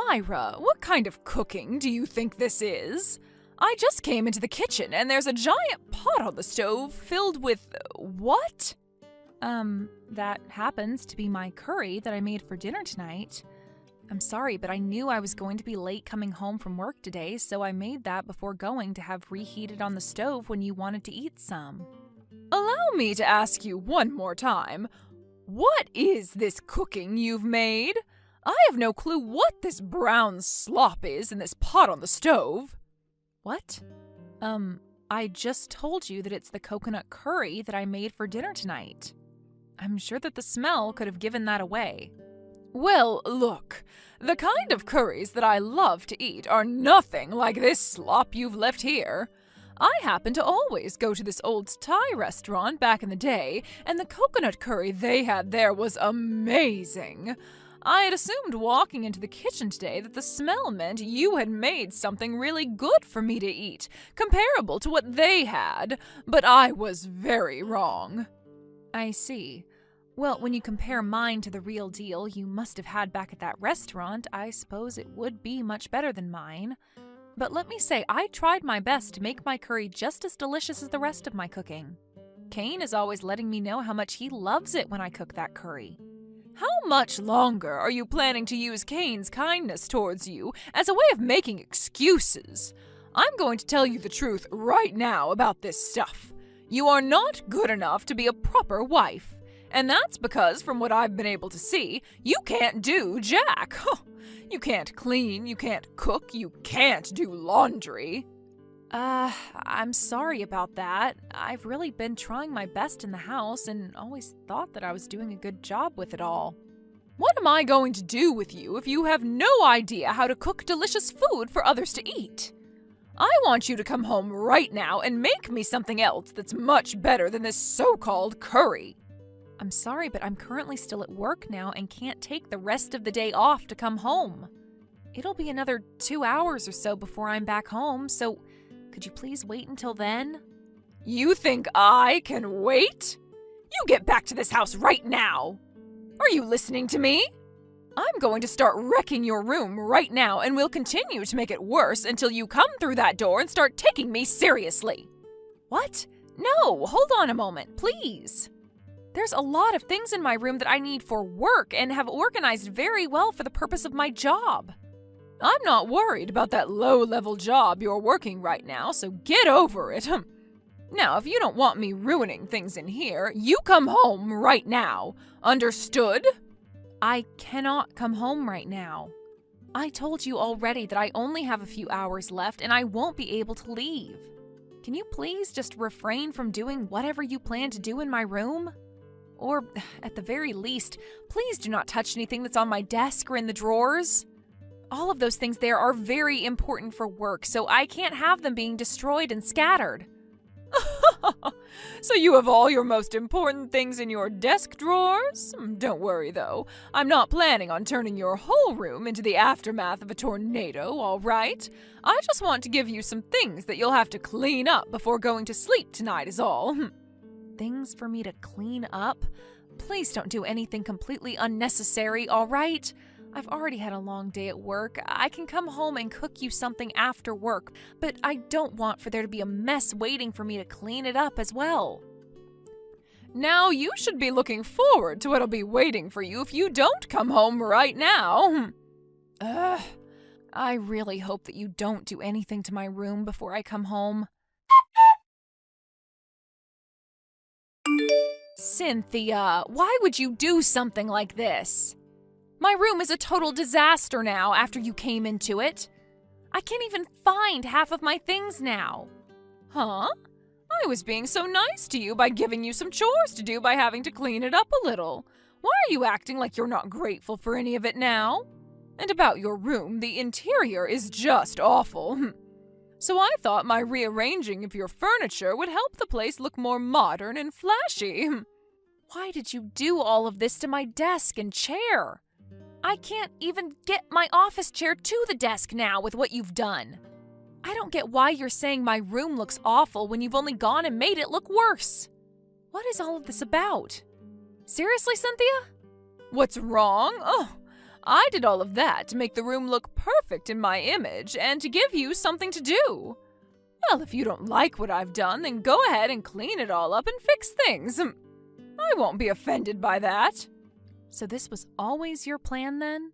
Lyra, what kind of cooking do you think this is? I just came into the kitchen and there's a giant pot on the stove filled with what? That happens to be my curry that I made for dinner tonight. I'm sorry, but I knew I was going to be late coming home from work today, so I made that before going to have reheated on the stove when you wanted to eat some. Allow me to ask you one more time. What is this cooking you've made? I have no clue what this brown slop is in this pot on the stove. What? I just told you that it's the coconut curry that I made for dinner tonight. I'm sure that the smell could have given that away. Well, look, the kind of curries that I love to eat are nothing like this slop you've left here. I happen to always go to this old Thai restaurant back in the day, and the coconut curry they had there was amazing. I had assumed walking into the kitchen today that the smell meant you had made something really good for me to eat, comparable to what they had, but I was very wrong. I see. Well, when you compare mine to the real deal you must have had back at that restaurant, I suppose it would be much better than mine. But let me say, I tried my best to make my curry just as delicious as the rest of my cooking. Kane is always letting me know how much he loves it when I cook that curry. How much longer are you planning to use Kane's kindness towards you as a way of making excuses? I'm going to tell you the truth right now about this stuff. You are not good enough to be a proper wife. And that's because, from what I've been able to see, you can't do jack. You can't clean, you can't cook, you can't do laundry. I'm sorry about that. I've really been trying my best in the house and always thought that I was doing a good job with it all. What am I going to do with you if you have no idea how to cook delicious food for others to eat? I want you to come home right now and make me something else that's much better than this so-called curry. I'm sorry, but I'm currently still at work now and can't take the rest of the day off to come home. It'll be another 2 hours or so before I'm back home, so could you please wait until then? You think I can wait? You get back to this house right now! Are you listening to me? I'm going to start wrecking your room right now, and we'll continue to make it worse until you come through that door and start taking me seriously. What? No, hold on a moment, please. There's a lot of things in my room that I need for work and have organized very well for the purpose of my job. I'm not worried about that low-level job you're working right now, so get over it. Now, if you don't want me ruining things in here, you come home right now. Understood? I cannot come home right now. I told you already that I only have a few hours left and I won't be able to leave. Can you please just refrain from doing whatever you plan to do in my room? Or, at the very least, please do not touch anything that's on my desk or in the drawers. All of those things there are very important for work, so I can't have them being destroyed and scattered. So you have all your most important things in your desk drawers? Don't worry, though. I'm not planning on turning your whole room into the aftermath of a tornado, all right? I just want to give you some things that you'll have to clean up before going to sleep tonight is all. Things for me to clean up? Please don't do anything completely unnecessary, all right? I've already had a long day at work. I can come home and cook you something after work, but I don't want for there to be a mess waiting for me to clean it up as well. Now you should be looking forward to what'll be waiting for you if you don't come home right now. I really hope that you don't do anything to my room before I come home. Cynthia, why would you do something like this? My room is a total disaster now after you came into it. I can't even find half of my things now. Huh? I was being so nice to you by giving you some chores to do by having to clean it up a little. Why are you acting like you're not grateful for any of it now? And about your room, the interior is just awful. So I thought my rearranging of your furniture would help the place look more modern and flashy. Why did you do all of this to my desk and chair? I can't even get my office chair to the desk now with what you've done. I don't get why you're saying my room looks awful when you've only gone and made it look worse. What is all of this about? Seriously, Cynthia? What's wrong? Oh, I did all of that to make the room look perfect in my image and to give you something to do. Well, if you don't like what I've done, then go ahead and clean it all up and fix things. I won't be offended by that. So this was always your plan then?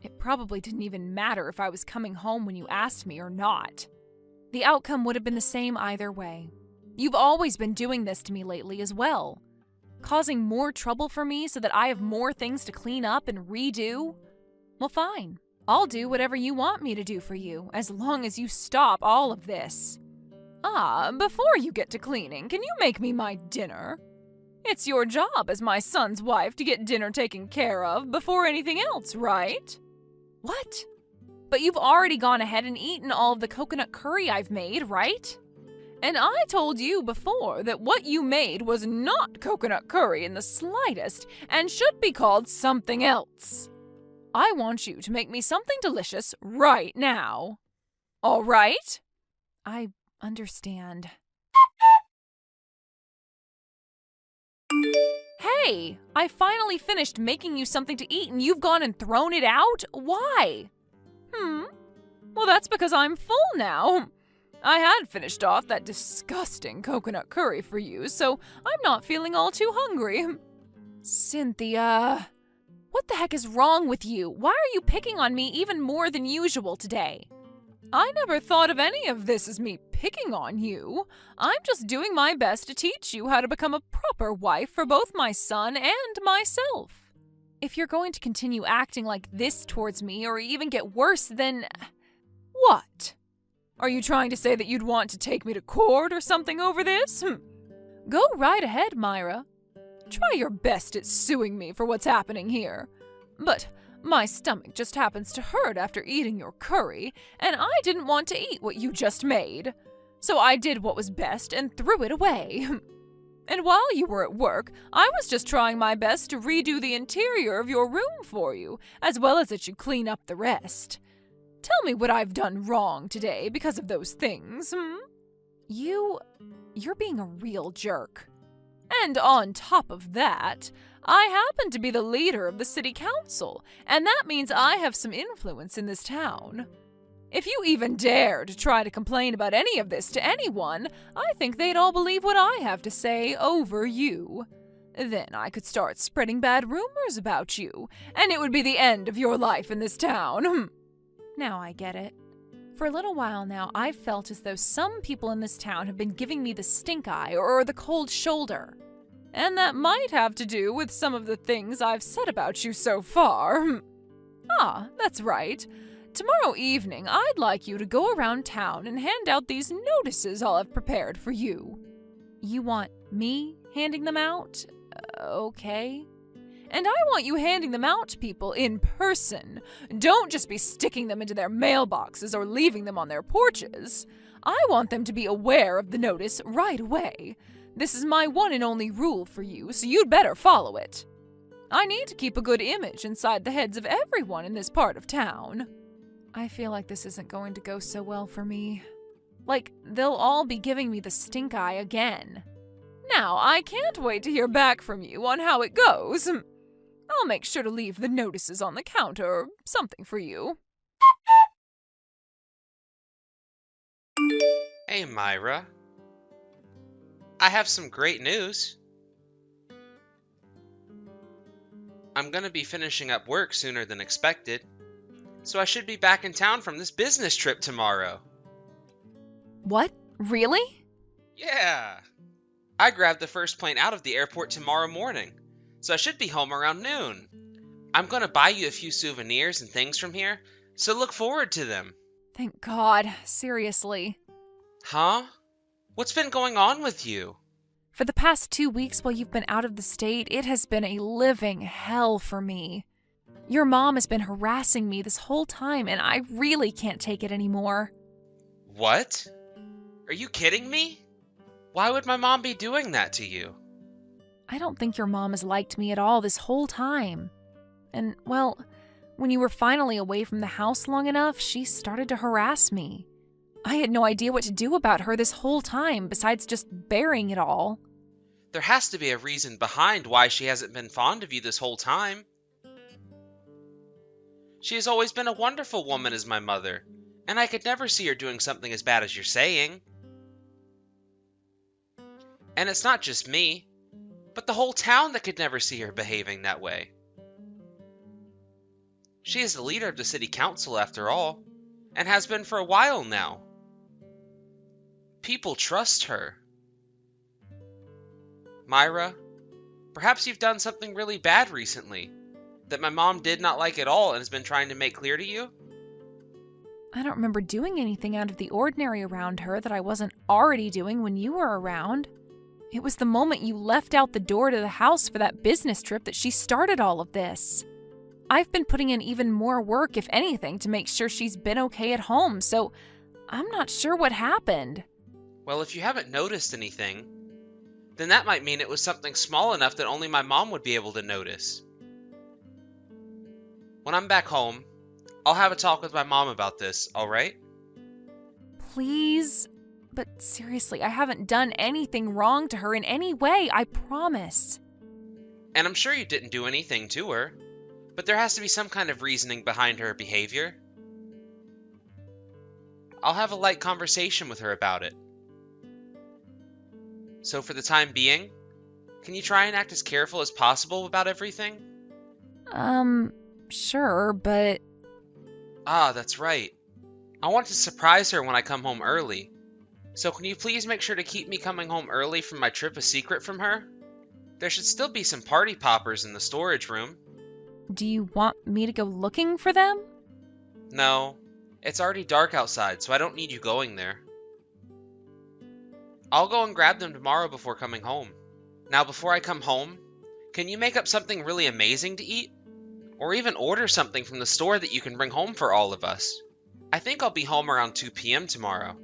It probably didn't even matter if I was coming home when you asked me or not. The outcome would have been the same either way. You've always been doing this to me lately as well. Causing more trouble for me so that I have more things to clean up and redo? Well, fine. I'll do whatever you want me to do for you, as long as you stop all of this. Before you get to cleaning, can you make me my dinner? It's your job as my son's wife to get dinner taken care of before anything else, right? What? But you've already gone ahead and eaten all of the coconut curry I've made, right? And I told you before that what you made was not coconut curry in the slightest and should be called something else. I want you to make me something delicious right now. All right? I understand. Hey, I finally finished making you something to eat and you've gone and thrown it out? Why? Well, that's because I'm full now. I had finished off that disgusting coconut curry for you, so I'm not feeling all too hungry. Cynthia, what the heck is wrong with you? Why are you picking on me even more than usual today? I never thought of any of this as me picking on you. I'm just doing my best to teach you how to become a proper wife for both my son and myself. If you're going to continue acting like this towards me or even get worse, then... What? Are you trying to say that you'd want to take me to court or something over this? Go right ahead, Myra. Try your best at suing me for what's happening here. But my stomach just happens to hurt after eating your curry, and I didn't want to eat what you just made. So I did what was best and threw it away. And while you were at work, I was just trying my best to redo the interior of your room for you, as well as that you clean up the rest. Tell me what I've done wrong today because of those things, You're being a real jerk. And on top of that, I happen to be the leader of the city council, and that means I have some influence in this town. If you even dare to try to complain about any of this to anyone, I think they'd all believe what I have to say over you. Then I could start spreading bad rumors about you, and it would be the end of your life in this town. Now I get it. For a little while now, I've felt as though some people in this town have been giving me the stink eye or the cold shoulder. And that might have to do with some of the things I've said about you so far. That's right. Tomorrow evening, I'd like you to go around town and hand out these notices I'll have prepared for you. You want me handing them out? Okay. And I want you handing them out to people in person. Don't just be sticking them into their mailboxes or leaving them on their porches. I want them to be aware of the notice right away. This is my one and only rule for you, so you'd better follow it. I need to keep a good image inside the heads of everyone in this part of town. I feel like this isn't going to go so well for me. Like, they'll all be giving me the stink eye again. Now, I can't wait to hear back from you on how it goes. I'll make sure to leave the notices on the counter or something for you. Hey, Myra. I have some great news. I'm gonna be finishing up work sooner than expected, so I should be back in town from this business trip tomorrow. What? Really? Yeah! I grabbed the first plane out of the airport tomorrow morning, so I should be home around noon. I'm gonna buy you a few souvenirs and things from here, so look forward to them. Thank God, seriously. Huh? What's been going on with you? For the past 2 weeks while you've been out of the state, it has been a living hell for me. Your mom has been harassing me this whole time, and I really can't take it anymore. What? Are you kidding me? Why would my mom be doing that to you? I don't think your mom has liked me at all this whole time. And, well, when you were finally away from the house long enough, she started to harass me. I had no idea what to do about her this whole time, besides just burying it all. There has to be a reason behind why she hasn't been fond of you this whole time. She has always been a wonderful woman as my mother, and I could never see her doing something as bad as you're saying. And it's not just me, but the whole town that could never see her behaving that way. She is the leader of the city council after all, and has been for a while now. People trust her. Myra, perhaps you've done something really bad recently, that my mom did not like at all and has been trying to make clear to you? I don't remember doing anything out of the ordinary around her that I wasn't already doing when you were around. It was the moment you left out the door to the house for that business trip that she started all of this. I've been putting in even more work, if anything, to make sure she's been okay at home, so I'm not sure what happened. Well, if you haven't noticed anything, then that might mean it was something small enough that only my mom would be able to notice. When I'm back home, I'll have a talk with my mom about this, alright? Please? But seriously, I haven't done anything wrong to her in any way, I promise. And I'm sure you didn't do anything to her, but there has to be some kind of reasoning behind her behavior. I'll have a light conversation with her about it. So for the time being, can you try and act as careful as possible about everything? Sure, but... Ah, that's right. I want to surprise her when I come home early. So can you please make sure to keep me coming home early from my trip a secret from her? There should still be some party poppers in the storage room. Do you want me to go looking for them? No, it's already dark outside, so I don't need you going there. I'll go and grab them tomorrow before coming home. Now, before I come home, can you make up something really amazing to eat? Or even order something from the store that you can bring home for all of us. I think I'll be home around 2 p.m. tomorrow,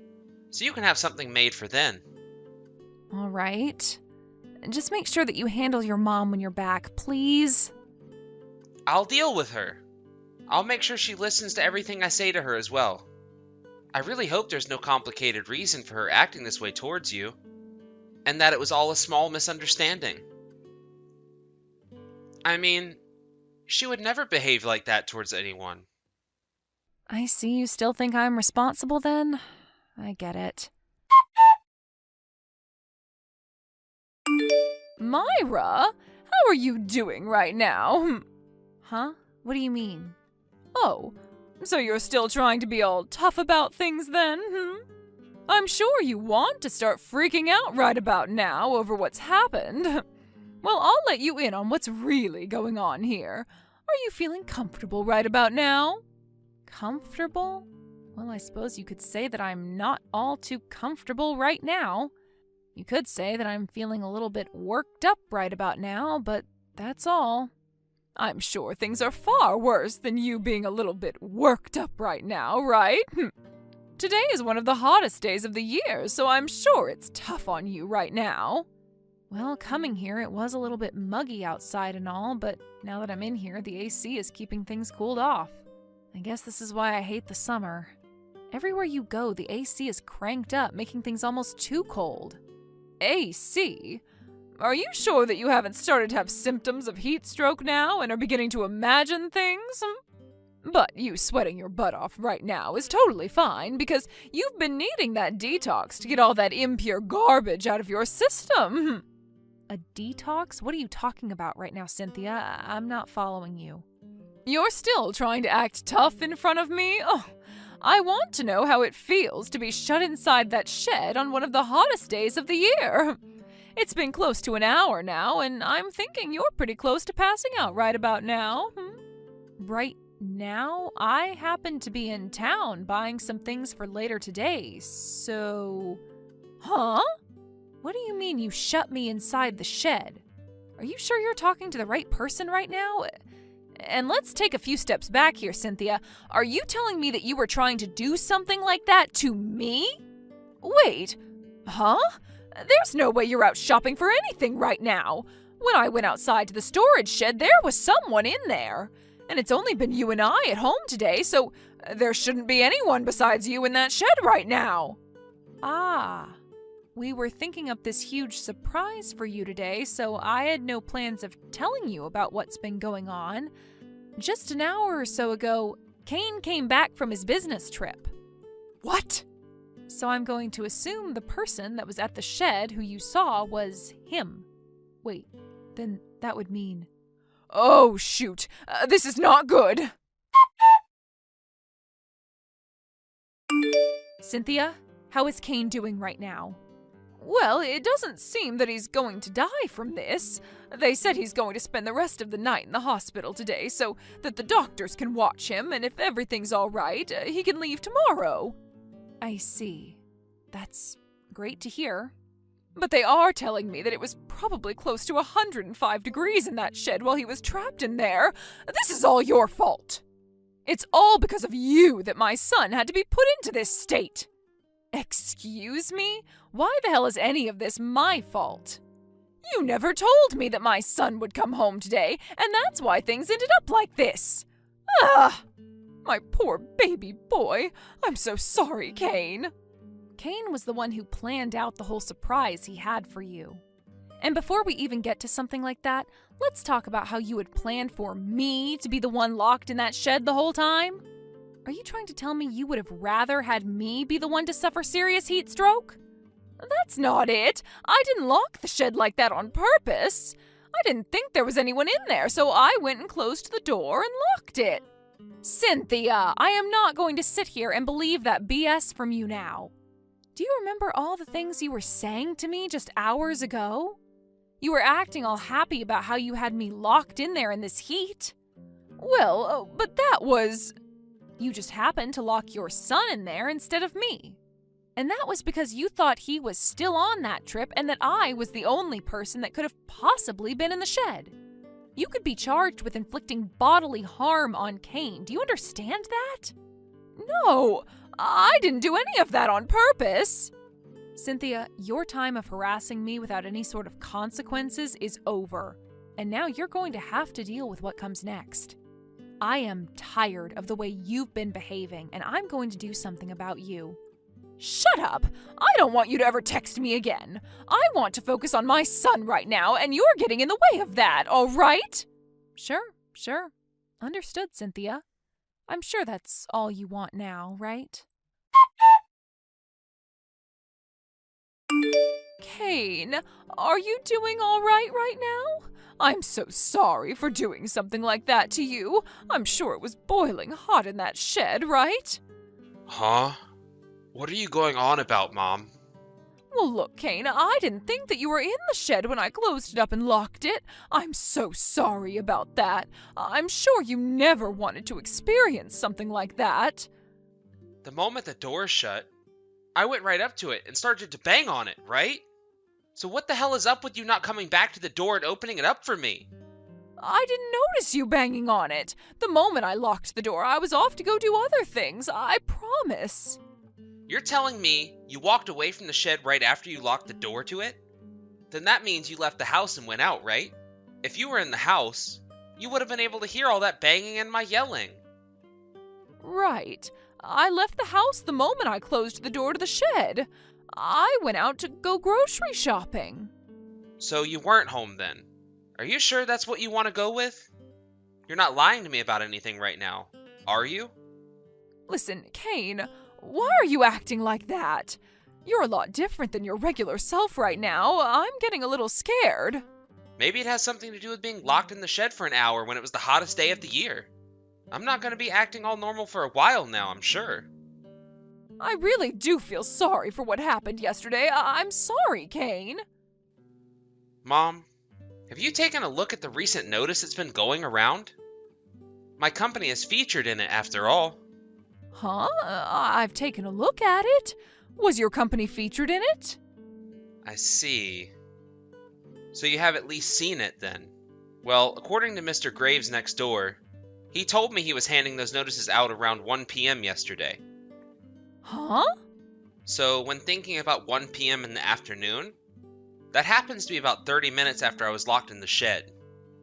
so you can have something made for then. All right. Just make sure that you handle your mom when you're back, please. I'll deal with her. I'll make sure she listens to everything I say to her as well. I really hope there's no complicated reason for her acting this way towards you, and that it was all a small misunderstanding. I mean, she would never behave like that towards anyone. I see you still think I'm responsible then. I get it. Myra, how are you doing right now? Huh? What do you mean? Oh, so you're still trying to be all tough about things then, I'm sure you want to start freaking out right about now over what's happened. Well, I'll let you in on what's really going on here. Are you feeling comfortable right about now? Comfortable? Well, I suppose you could say that I'm not all too comfortable right now. You could say that I'm feeling a little bit worked up right about now, but that's all. I'm sure things are far worse than you being a little bit worked up right now, right? Today is one of the hottest days of the year, so I'm sure it's tough on you right now. Well, coming here, it was a little bit muggy outside and all, but now that I'm in here, the AC is keeping things cooled off. I guess this is why I hate the summer. Everywhere you go, the AC is cranked up, making things almost too cold. AC? Are you sure that you haven't started to have symptoms of heat stroke now and are beginning to imagine things? But you sweating your butt off right now is totally fine because you've been needing that detox to get all that impure garbage out of your system. A detox? What are you talking about right now, Cynthia? I'm not following you. You're still trying to act tough in front of me? Oh, I want to know how it feels to be shut inside that shed on one of the hottest days of the year. It's been close to an hour now, and I'm thinking you're pretty close to passing out right about now. Right now? I happen to be in town buying some things for later today, so... Huh? What do you mean you shut me inside the shed? Are you sure you're talking to the right person right now? And let's take a few steps back here, Cynthia. Are you telling me that you were trying to do something like that to me? Wait, huh? There's no way you're out shopping for anything right now. When I went outside to the storage shed, there was someone in there. And it's only been you and I at home today, so there shouldn't be anyone besides you in that shed right now. Ah, we were thinking up this huge surprise for you today, so I had no plans of telling you about what's been going on. Just an hour or so ago, Kane came back from his business trip. What? So I'm going to assume the person that was at the shed who you saw was him. Wait, then that would mean... Oh, shoot. This is not good. Cynthia, how is Kane doing right now? Well, it doesn't seem that he's going to die from this. They said he's going to spend the rest of the night in the hospital today so that the doctors can watch him, and if everything's all right, he can leave tomorrow. I see. That's great to hear. But they are telling me that it was probably close to 105 degrees in that shed while he was trapped in there. This is all your fault. It's all because of you that my son had to be put into this state. Excuse me? Why the hell is any of this my fault? You never told me that my son would come home today, and that's why things ended up like this. Ah! My poor baby boy. I'm so sorry, Kane. Kane was the one who planned out the whole surprise he had for you. And before we even get to something like that, let's talk about how you had planned for me to be the one locked in that shed the whole time. Are you trying to tell me you would have rather had me be the one to suffer serious heat stroke? That's not it. I didn't lock the shed like that on purpose. I didn't think there was anyone in there, so I went and closed the door and locked it. Cynthia, I am not going to sit here and believe that BS from you now. Do you remember all the things you were saying to me just hours ago? You were acting all happy about how you had me locked in there in this heat. Well, but that was... You just happened to lock your son in there instead of me. And that was because you thought he was still on that trip and that I was the only person that could have possibly been in the shed. You could be charged with inflicting bodily harm on Kane. Do you understand that? No, I didn't do any of that on purpose. Cynthia, your time of harassing me without any sort of consequences is over. And now you're going to have to deal with what comes next. I am tired of the way you've been behaving, and I'm going to do something about you. Shut up! I don't want you to ever text me again. I want to focus on my son right now, and you're getting in the way of that, all right? Sure. Understood, Cynthia. I'm sure that's all you want now, right? Kane, are you doing all right now? I'm so sorry for doing something like that to you. I'm sure it was boiling hot in that shed, right? Huh? What are you going on about, Mom? Well, look, Kane, I didn't think that you were in the shed when I closed it up and locked it. I'm so sorry about that. I'm sure you never wanted to experience something like that. The moment the door shut, I went right up to it and started to bang on it, right? So what the hell is up with you not coming back to the door and opening it up for me? I didn't notice you banging on it. The moment I locked the door, I was off to go do other things, I promise. You're telling me you walked away from the shed right after you locked the door to it? Then that means you left the house and went out, right? If you were in the house, you would have been able to hear all that banging and my yelling. Right. I left the house the moment I closed the door to the shed. I went out to go grocery shopping. So you weren't home then? Are you sure that's what you want to go with? You're not lying to me about anything right now, are you? Listen, Kane, why are you acting like that? You're a lot different than your regular self right now. I'm getting a little scared. Maybe it has something to do with being locked in the shed for an hour when it was the hottest day of the year. I'm not going to be acting all normal for a while now, I'm sure. I really do feel sorry for what happened yesterday. I'm sorry, Kane. Mom, have you taken a look at the recent notice that's been going around? My company is featured in it after all. Huh? I've taken a look at it. Was your company featured in it? I see. So you have at least seen it then. Well, according to Mr. Graves next door, he told me he was handing those notices out around 1 p.m. yesterday. Huh? So when thinking about 1 p.m. in the afternoon, that happens to be about 30 minutes after I was locked in the shed.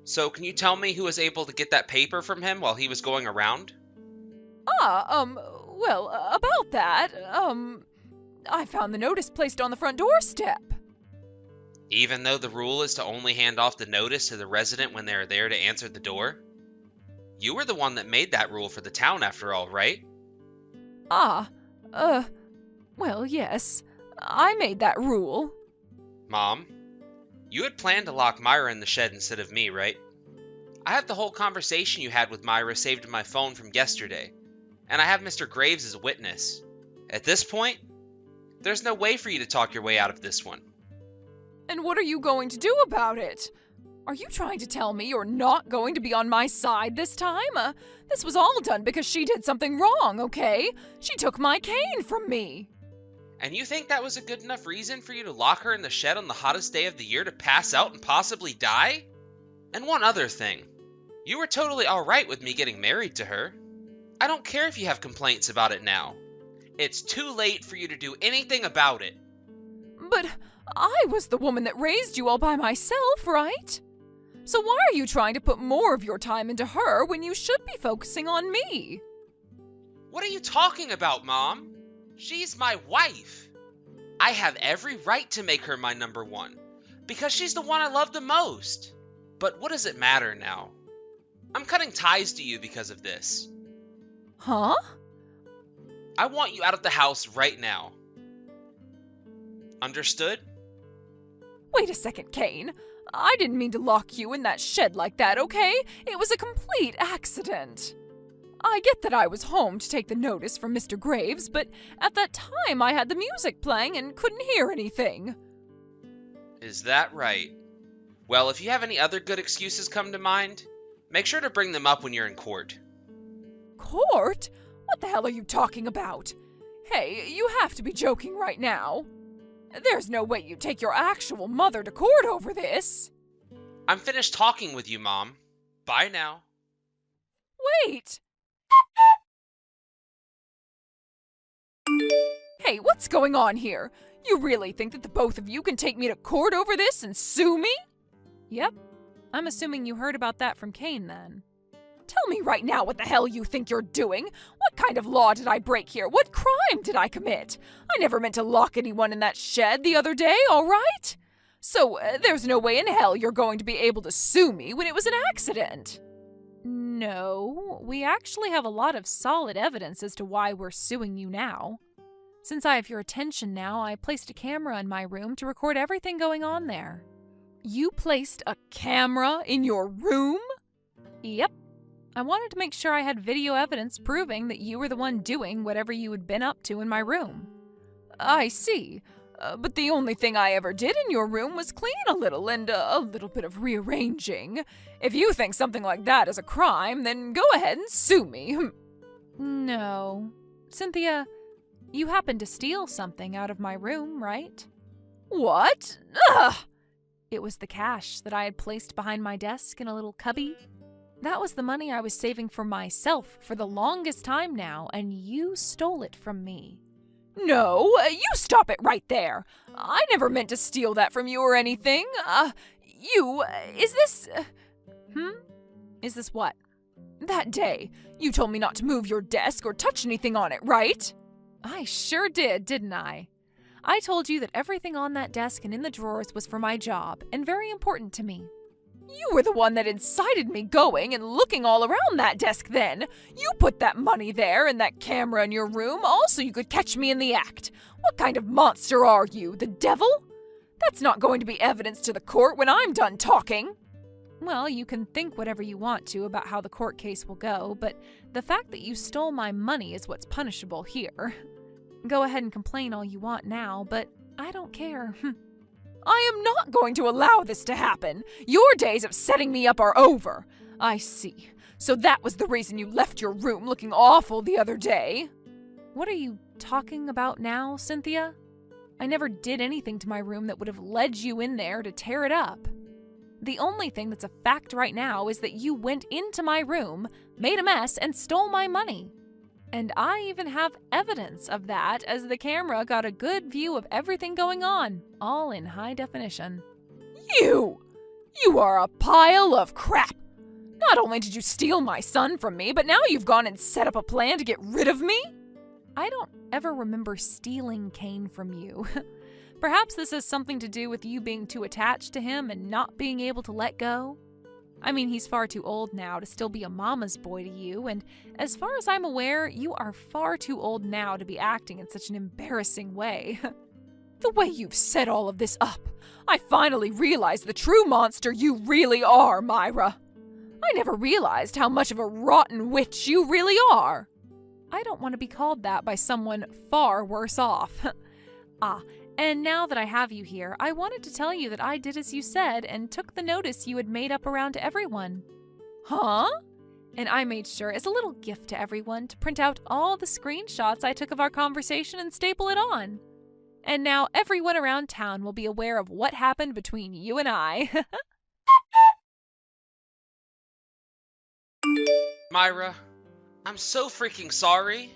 So can you tell me who was able to get that paper from him while he was going around? Well, about that, I found the notice placed on the front doorstep. Even though the rule is to only hand off the notice to the resident when they are there to answer the door? You were the one that made that rule for the town after all, right? Ah, well, yes. I made that rule. Mom, you had planned to lock Myra in the shed instead of me, right? I have the whole conversation you had with Myra saved in my phone from yesterday, and I have Mr. Graves as a witness. At this point, there's no way for you to talk your way out of this one. And what are you going to do about it? Are you trying to tell me you're not going to be on my side this time? This was all done because she did something wrong, okay? She took my cane from me. And you think that was a good enough reason for you to lock her in the shed on the hottest day of the year to pass out and possibly die? And one other thing. You were totally alright with me getting married to her. I don't care if you have complaints about it now. It's too late for you to do anything about it. But I was the woman that raised you all by myself, right? So why are you trying to put more of your time into her when you should be focusing on me? What are you talking about, Mom? She's my wife. I have every right to make her my number one, because she's the one I love the most. But what does it matter now? I'm cutting ties to you because of this. Huh? I want you out of the house right now. Understood? Wait a second, Kane. I didn't mean to lock you in that shed like that, okay? It was a complete accident. I get that I was home to take the notice from Mr. Graves, but at that time I had the music playing and couldn't hear anything. Is that right? Well, if you have any other good excuses come to mind, make sure to bring them up when you're in court. Court? What the hell are you talking about? Hey, you have to be joking right now. There's no way you'd take your actual mother to court over this. I'm finished talking with you, Mom. Bye now. Wait! Hey, what's going on here? You really think that the both of you can take me to court over this and sue me? Yep. I'm assuming you heard about that from Kane then. Tell me right now what the hell you think you're doing. What kind of law did I break here? What crime did I commit? I never meant to lock anyone in that shed the other day, all right? So there's no way in hell you're going to be able to sue me when it was an accident. No, we actually have a lot of solid evidence as to why we're suing you now. Since I have your attention now, I placed a camera in my room to record everything going on there. You placed a camera in your room? Yep. I wanted to make sure I had video evidence proving that you were the one doing whatever you had been up to in my room. I see. But the only thing I ever did in your room was clean a little and a little bit of rearranging. If you think something like that is a crime, then go ahead and sue me. No. Cynthia, you happened to steal something out of my room, right? What? Ugh! It was the cash that I had placed behind my desk in a little cubby. That was the money I was saving for myself for the longest time now, and you stole it from me. No, you stop it right there. I never meant to steal that from you or anything. Is this... Is this what? That day, you told me not to move your desk or touch anything on it, right? I sure did, didn't I? I told you that everything on that desk and in the drawers was for my job and very important to me. You were the one that incited me going and looking all around that desk then. You put that money there and that camera in your room all so you could catch me in the act. What kind of monster are you, the devil? That's not going to be evidence to the court when I'm done talking. Well, you can think whatever you want to about how the court case will go, but the fact that you stole my money is what's punishable here. Go ahead and complain all you want now, but I don't care. I am not going to allow this to happen. Your days of setting me up are over. I see. So that was the reason you left your room looking awful the other day. What are you talking about now, Cynthia? I never did anything to my room that would have led you in there to tear it up. The only thing that's a fact right now is that you went into my room, made a mess, and stole my money. And I even have evidence of that, as the camera got a good view of everything going on, all in high definition. You are a pile of crap! Not only did you steal my son from me, but now you've gone and set up a plan to get rid of me? I don't ever remember stealing Kane from you. Perhaps this has something to do with you being too attached to him and not being able to let go? I mean, he's far too old now to still be a mama's boy to you, and as far as I'm aware, you are far too old now to be acting in such an embarrassing way. The way you've set all of this up, I finally realized the true monster you really are, Myra. I never realized how much of a rotten witch you really are. I don't want to be called that by someone far worse off. And now that I have you here, I wanted to tell you that I did as you said and took the notice you had made up around everyone. Huh? And I made sure, as a little gift to everyone, to print out all the screenshots I took of our conversation and staple it on. And now everyone around town will be aware of what happened between you and I. Myra, I'm so freaking sorry.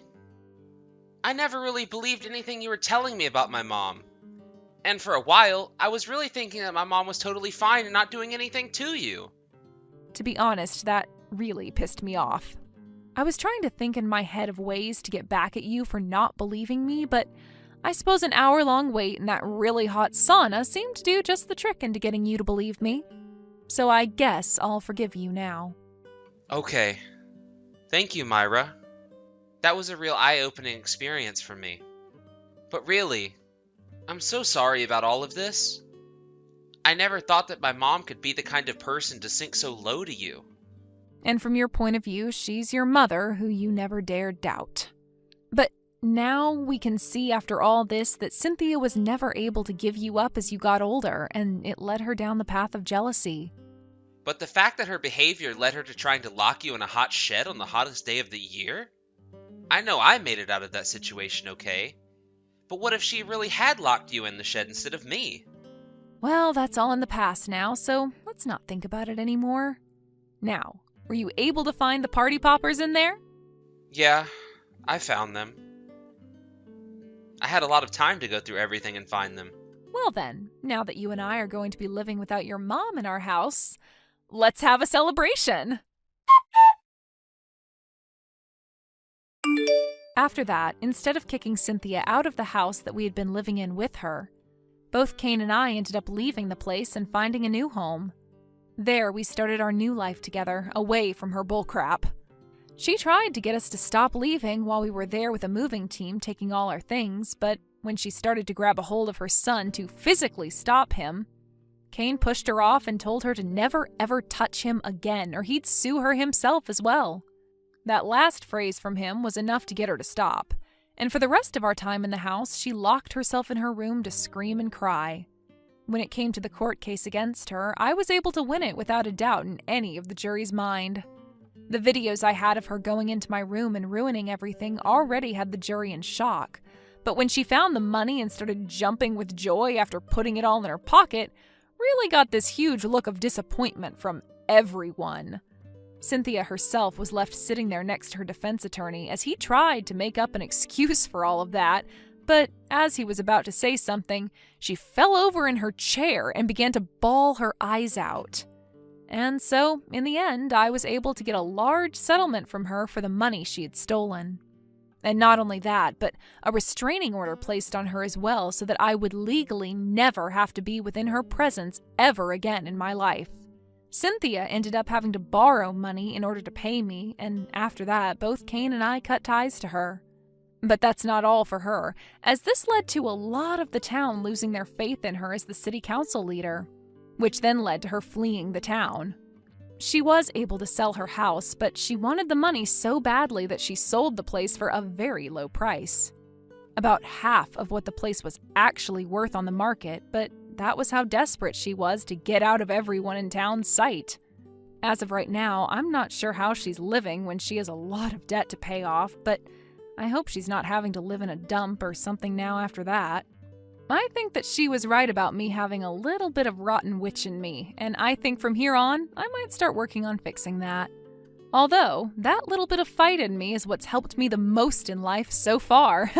I never really believed anything you were telling me about my mom. And for a while, I was really thinking that my mom was totally fine and not doing anything to you. To be honest, that really pissed me off. I was trying to think in my head of ways to get back at you for not believing me, but I suppose an hour-long wait in that really hot sauna seemed to do just the trick into getting you to believe me. So I guess I'll forgive you now. Okay. Thank you, Myra. That was a real eye-opening experience for me. But really, I'm so sorry about all of this. I never thought that my mom could be the kind of person to sink so low to you. And from your point of view, she's your mother, who you never dared doubt. But now we can see after all this that Cynthia was never able to give you up as you got older, and it led her down the path of jealousy. But the fact that her behavior led her to trying to lock you in a hot shed on the hottest day of the year? I know I made it out of that situation okay. But what if she really had locked you in the shed instead of me? Well, that's all in the past now, so let's not think about it anymore. Now, were you able to find the party poppers in there? Yeah, I found them. I had a lot of time to go through everything and find them. Well then, now that you and I are going to be living without your mom in our house, let's have a celebration! After that, instead of kicking Cynthia out of the house that we had been living in with her, both Kane and I ended up leaving the place and finding a new home. There, we started our new life together, away from her bullcrap. She tried to get us to stop leaving while we were there with a moving team taking all our things, but when she started to grab a hold of her son to physically stop him, Kane pushed her off and told her to never ever touch him again or he'd sue her himself as well. That last phrase from him was enough to get her to stop, and for the rest of our time in the house, she locked herself in her room to scream and cry. When it came to the court case against her, I was able to win it without a doubt in any of the jury's mind. The videos I had of her going into my room and ruining everything already had the jury in shock, but when she found the money and started jumping with joy after putting it all in her pocket, really got this huge look of disappointment from everyone. Cynthia herself was left sitting there next to her defense attorney as he tried to make up an excuse for all of that, but as he was about to say something, she fell over in her chair and began to bawl her eyes out. And so, in the end, I was able to get a large settlement from her for the money she had stolen. And not only that, but a restraining order placed on her as well so that I would legally never have to be within her presence ever again in my life. Cynthia ended up having to borrow money in order to pay me, and after that, both Kane and I cut ties to her. But that's not all for her, as this led to a lot of the town losing their faith in her as the city council leader, which then led to her fleeing the town. She was able to sell her house, but she wanted the money so badly that she sold the place for a very low price. About half of what the place was actually worth on the market, but that was how desperate she was to get out of everyone in town's sight. As of right now, I'm not sure how she's living when she has a lot of debt to pay off, but I hope she's not having to live in a dump or something now after that. I think that she was right about me having a little bit of rotten witch in me, and I think from here on, I might start working on fixing that. Although, that little bit of fight in me is what's helped me the most in life so far.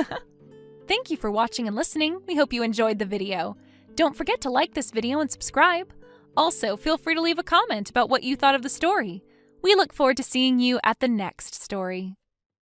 Thank you for watching and listening. We hope you enjoyed the video. Don't forget to like this video and subscribe. Also, feel free to leave a comment about what you thought of the story. We look forward to seeing you at the next story.